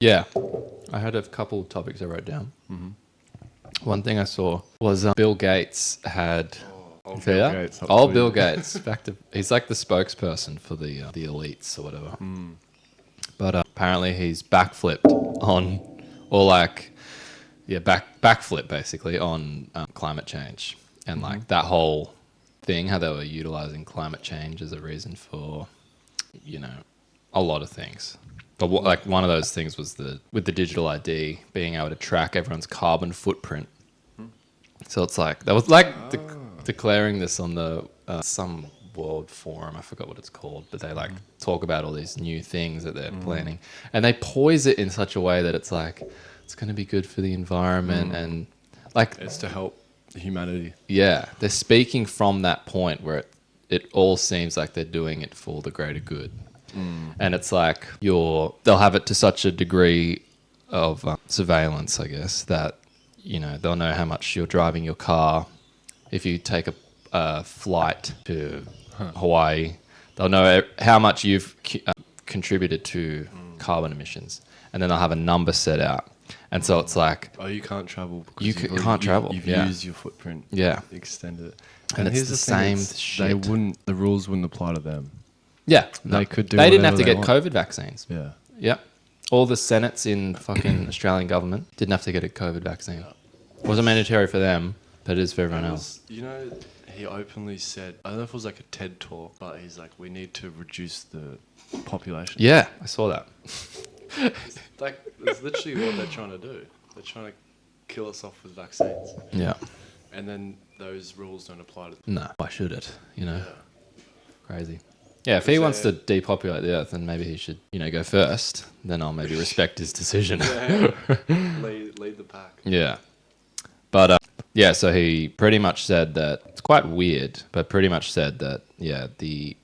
Yeah, I had a couple of topics I wrote down. One thing I saw was Bill Gates had... Old See Bill that? Gates. Old Bill Gates. He's like the spokesperson for the elites or whatever. But apparently he's backflipped on, or like, backflip basically on climate change. And like that whole thing, how they were utilizing climate change as a reason for, a lot of things. But like one of those things was with the digital ID, being able to track everyone's carbon footprint. So it's like, that was like declaring this on the some world forum. I forgot what it's called, but they like talk about all these new things that they're planning, and they poise it in such a way that it's like it's going to be good for the environment and like It's to help humanity. yeah, they're speaking from that point where it all seems like they're doing it for the greater good, and it's like they'll have it to such a degree of surveillance, I guess, that they'll know how much you're driving your car. If you take a flight to Hawaii, they'll know how much you've contributed to carbon emissions, and then they'll have a number set out. And so it's like... Oh, you can't travel because can't travel. You've Yeah. used your footprint. Yeah. Extended it. And it's here's the thing, same shit. The rules wouldn't apply to them. Yeah. They could do They didn't have whatever to they get want. COVID vaccines. Yeah. Yep. All the senates in fucking Australian government didn't have to get a COVID vaccine. It wasn't mandatory for them, but it is for everyone else. He openly said, I don't know if it was like a TED talk, but he's like, we need to reduce the population. Yeah, I saw that. Like, that's literally what they're trying to do. They're trying to kill us off with vaccines. Yeah. And then those rules don't apply to them. No, why should it? Crazy. Yeah, if he wants to depopulate the earth, then maybe he should, go first. Then I'll maybe respect his decision. Lead the pack. Yeah. But, so he pretty much said that, it's quite weird, but pretty much said that,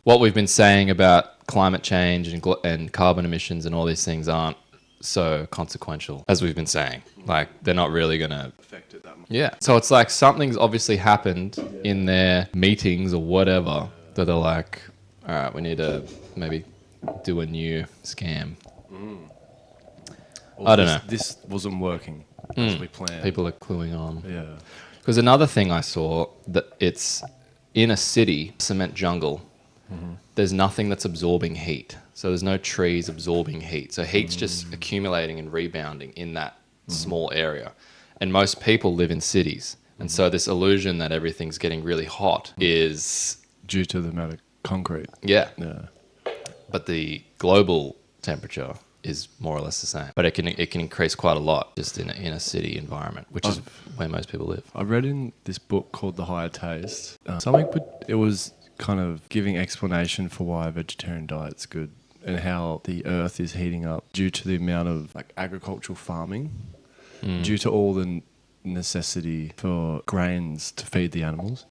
what we've been saying about climate change and carbon emissions and all these things aren't so consequential, as we've been saying. Like, they're not really going to Affect it that much. Yeah. So it's like something's obviously happened in their meetings or whatever that they're like, all right, we need to maybe do a new scam. Or I don't know. This wasn't working as we planned. People are cluing on. Yeah. Because another thing I saw, that it's in a city, cement jungle, there's nothing that's absorbing heat. So there's no trees absorbing heat. So heat's just accumulating and rebounding in that small area. And most people live in cities. And so this illusion that everything's getting really hot is... Due to the amount of concrete. Yeah. Yeah. But the global temperature is more or less the same. But it can increase quite a lot just in a city environment, which is where most people live. I read in this book called The Higher Taste, it was kind of giving explanation for why a vegetarian diet's good and how the earth is heating up due to the amount of like agricultural farming, due to all the necessity for grains to feed the animals.